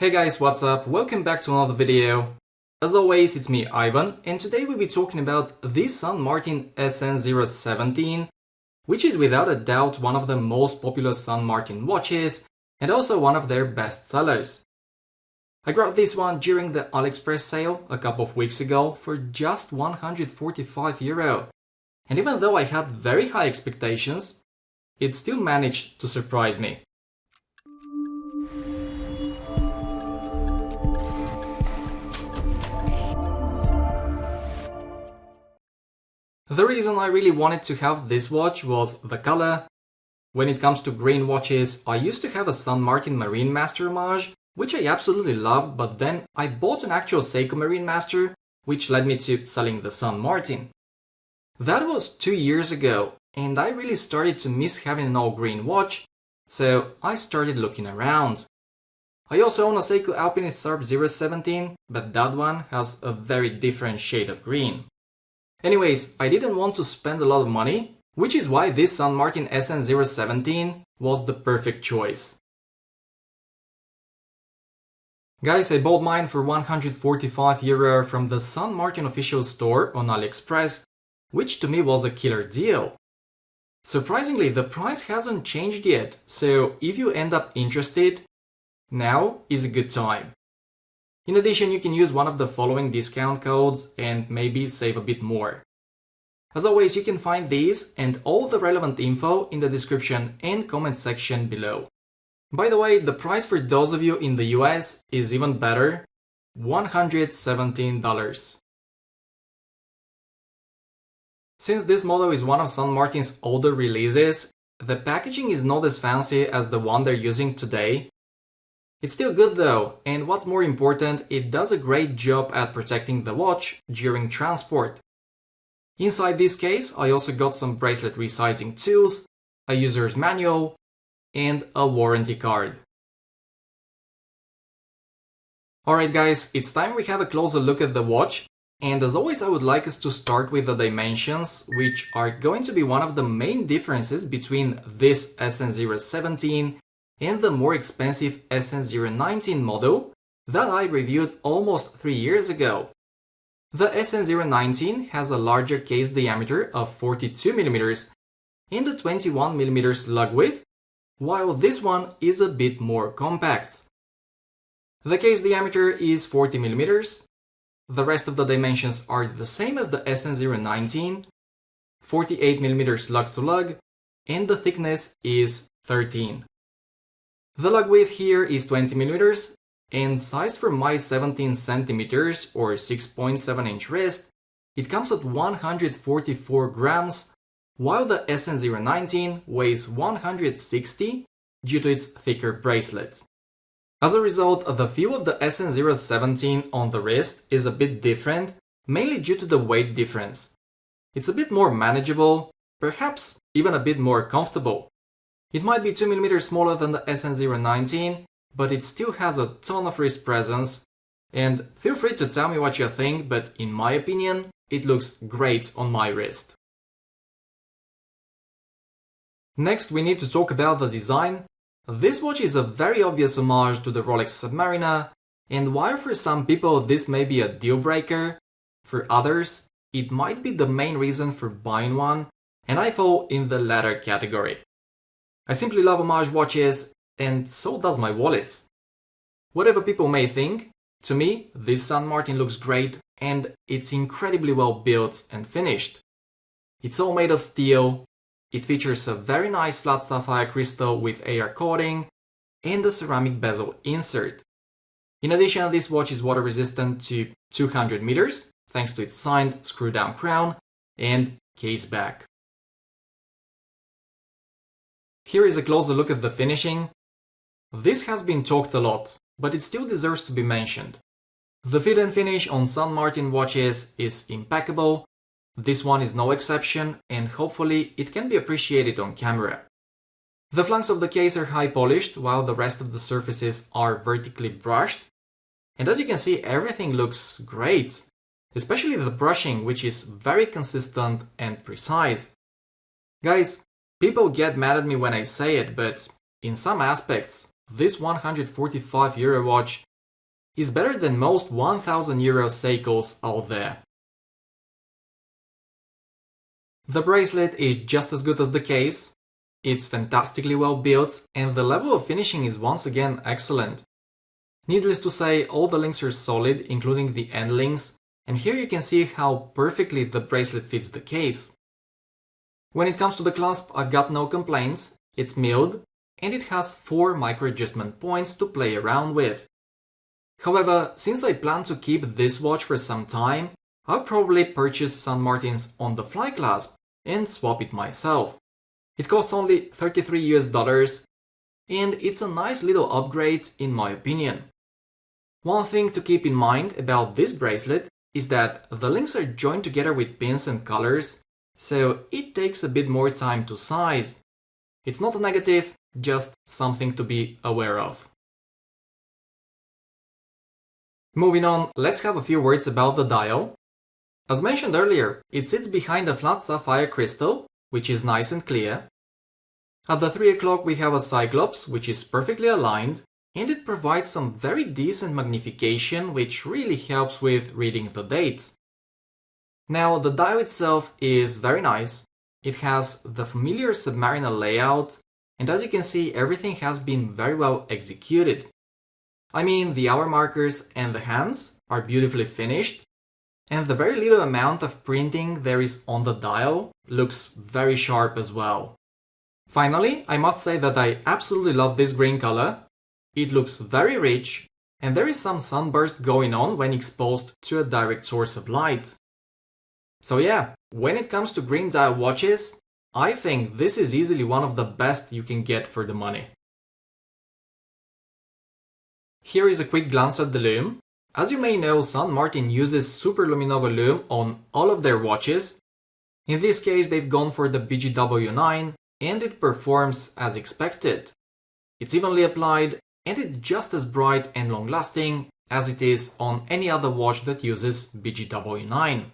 Hey guys, what's up? Welcome back to another video. As always, it's me, Ivan, and today we'll be talking about this Martin SN017, which is without a doubt one of the most popular Martin watches and also one of their best sellers. I grabbed this one during the AliExpress sale a couple of weeks ago for just €145, and even though I had very high expectations, it still managed to surprise me. The reason I really wanted to have this watch was the color. When it comes to green watches, I used to have a Martin Marine Master homage, which I absolutely loved, but then I bought an actual Seiko Marine Master, which led me to selling the Martin. That was 2 years ago, and I really started to miss having an all-green watch, so I started looking around. I also own a Seiko Alpinist SN017, but that one has a very different shade of green. Anyways, I didn't want to spend a lot of money, which is why this Martin SN017 was the perfect choice. Guys, I bought mine for €145 from the Martin official store on AliExpress, which to me was a killer deal. Surprisingly, the price hasn't changed yet, so if you end up interested, now is a good time. In addition, you can use one of the following discount codes and maybe save a bit more. As always, you can find these and all the relevant info in the description and comment section below. By the way, the price for those of you in the US is even better, $117. Since this model is one of Martin's older releases, the packaging is not as fancy as the one they're using today. It's still good though, and what's more important, it does a great job at protecting the watch during transport. Inside this case, I also got some bracelet resizing tools, a user's manual, and a warranty card. Alright guys, it's time we have a closer look at the watch, and as always I would like us to start with the dimensions, which are going to be one of the main differences between this SN017 and the more expensive SN019 model that I reviewed almost 3 years ago. The SN019 has a larger case diameter of 42mm and a 21mm lug width, while this one is a bit more compact. The case diameter is 40mm, the rest of the dimensions are the same as the SN019, 48mm lug to lug, and the thickness is 13. The lug width here is 20mm, and sized for my 17cm or 6.7-inch wrist, it comes at 144 grams, while the SN019 weighs 160 due to its thicker bracelet. As a result, the feel of the SN017 on the wrist is a bit different, mainly due to the weight difference. It's a bit more manageable, perhaps even a bit more comfortable. It might be 2mm smaller than the SN019, but it still has a ton of wrist presence, and feel free to tell me what you think, but in my opinion, it looks great on my wrist. Next, we need to talk about the design. This watch is a very obvious homage to the Rolex Submariner, and while for some people this may be a deal breaker, for others it might be the main reason for buying one, and I fall in the latter category. I simply love homage watches, and so does my wallet. Whatever people may think, to me this Martin looks great and it's incredibly well built and finished. It's all made of steel, it features a very nice flat sapphire crystal with AR coating, and a ceramic bezel insert. In addition, this watch is water resistant to 200 meters, thanks to its signed screw-down crown and case back. Here is a closer look at the finishing. This has been talked a lot, but it still deserves to be mentioned. The fit and finish on Martin watches is impeccable. This one is no exception, and hopefully it can be appreciated on camera. The flanks of the case are high polished, while the rest of the surfaces are vertically brushed. And as you can see, everything looks great, especially the brushing, which is very consistent and precise. Guys, people get mad at me when I say it, but in some aspects, this €145 watch is better than most €1,000 Seikos out there. The bracelet is just as good as the case, it's fantastically well built, and the level of finishing is once again excellent. Needless to say, all the links are solid, including the end links, and here you can see how perfectly the bracelet fits the case. When it comes to the clasp, I've got no complaints, it's milled, and it has 4 micro adjustment points to play around with. However, since I plan to keep this watch for some time, I'll probably purchase St. Martin's on the fly clasp and swap it myself. It costs only $33 and it's a nice little upgrade in my opinion. One thing to keep in mind about this bracelet is that the links are joined together with pins and collars, so it takes a bit more time to size. It's not a negative, just something to be aware of. Moving on, let's have a few words about the dial. As mentioned earlier, it sits behind a flat sapphire crystal, which is nice and clear. At the 3 o'clock we have a cyclops, which is perfectly aligned, and it provides some very decent magnification, which really helps with reading the dates. Now, the dial itself is very nice. It has the familiar submariner layout, and as you can see, everything has been very well executed. I mean, the hour markers and the hands are beautifully finished, and the very little amount of printing there is on the dial looks very sharp as well. Finally, I must say that I absolutely love this green color. It looks very rich, and there is some sunburst going on when exposed to a direct source of light. So yeah, when it comes to green dial watches, I think this is easily one of the best you can get for the money. Here is a quick glance at the lume. As you may know, St. Martin uses superluminova lume on all of their watches. In this case, they've gone for the BGW9, and it performs as expected. It's evenly applied, and it's just as bright and long-lasting as it is on any other watch that uses BGW9.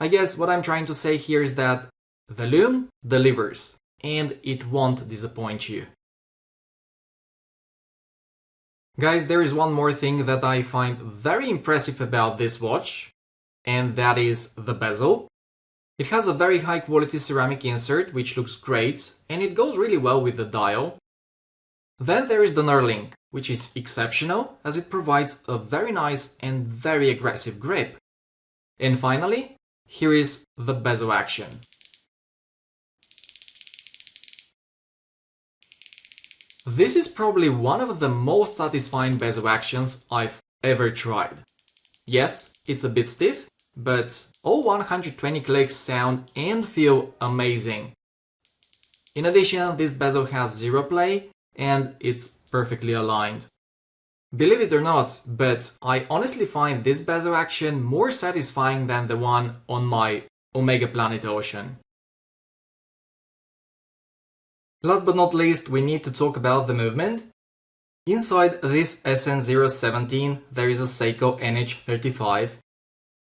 I guess what I'm trying to say here is that the lume delivers, and it won't disappoint you. Guys, there is one more thing that I find very impressive about this watch, and that is the bezel. It has a very high quality ceramic insert, which looks great, and it goes really well with the dial. Then there is the knurling, which is exceptional as it provides a very nice and very aggressive grip. And finally, here is the bezel action. This is probably one of the most satisfying bezel actions I've ever tried. Yes, it's a bit stiff, but all 120 clicks sound and feel amazing. In addition, this bezel has zero play and it's perfectly aligned. Believe it or not, but I honestly find this bezel action more satisfying than the one on my Omega Planet Ocean. Last but not least, we need to talk about the movement. Inside this SN017 there is a Seiko NH35.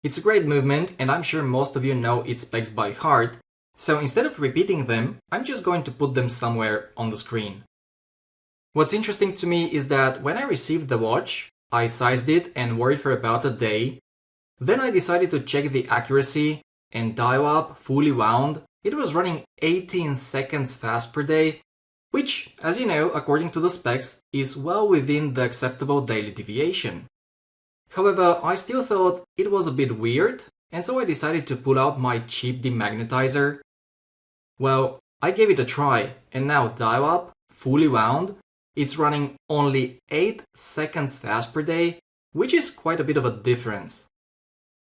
It's a great movement and I'm sure most of you know its specs by heart, so instead of repeating them, I'm just going to put them somewhere on the screen. What's interesting to me is that when I received the watch, I sized it and wore it for about a day. Then I decided to check the accuracy, and dial up, fully wound, it was running 18 seconds fast per day, which, as you know, according to the specs, is well within the acceptable daily deviation. However, I still thought it was a bit weird, and so I decided to pull out my cheap demagnetizer. Well, I gave it a try, and now dial up, fully wound, it's running only 8 seconds fast per day, which is quite a bit of a difference.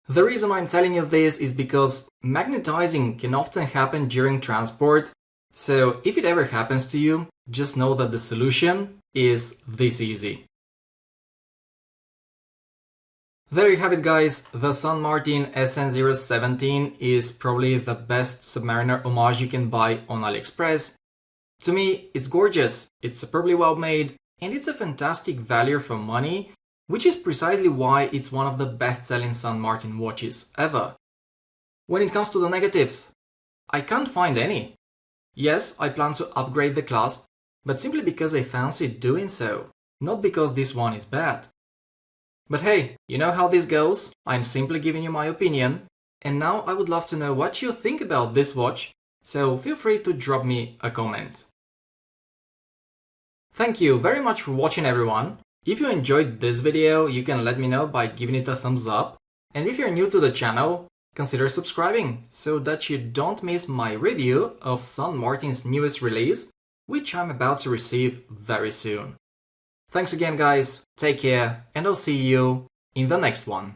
The reason I'm telling you this is because magnetizing can often happen during transport, so if it ever happens to you, just know that the solution is this easy. There you have it, guys. The St. Martin SN017 is probably the best submariner homage you can buy on AliExpress. To me, it's gorgeous, it's superbly well made, and it's a fantastic value for money, which is precisely why it's one of the best-selling St. Martin watches ever. When it comes to the negatives, I can't find any. Yes, I plan to upgrade the clasp, but simply because I fancy doing so, not because this one is bad. But hey, you know how this goes? I'm simply giving you my opinion. And now I would love to know what you think about this watch, so feel free to drop me a comment. Thank you very much for watching, everyone. If you enjoyed this video, you can let me know by giving it a thumbs up. And if you're new to the channel, consider subscribing so that you don't miss my review of St. Martin's newest release, which I'm about to receive very soon. Thanks again, guys, take care, and I'll see you in the next one.